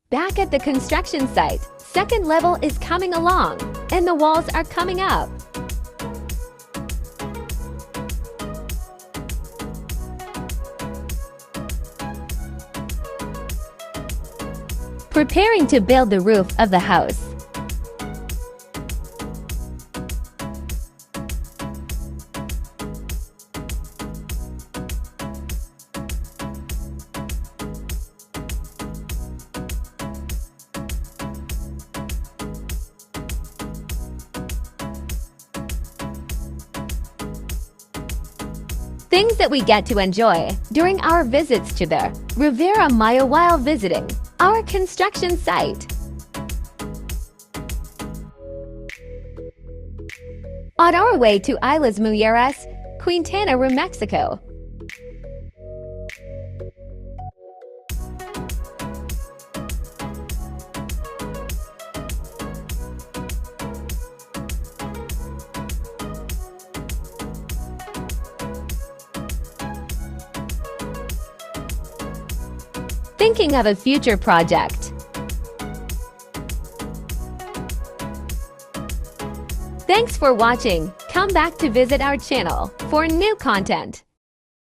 Back at the construction site, second level is coming along, and the walls are coming up. Preparing to build the roof of the house. Things that we get to enjoy during our visits to the Rivera Maya while visiting our construction site. On our way to Islas Mujeres, Quintana, Mexico. Thinking of a future project. Thanks for watching. Come back to visit our channel for new content.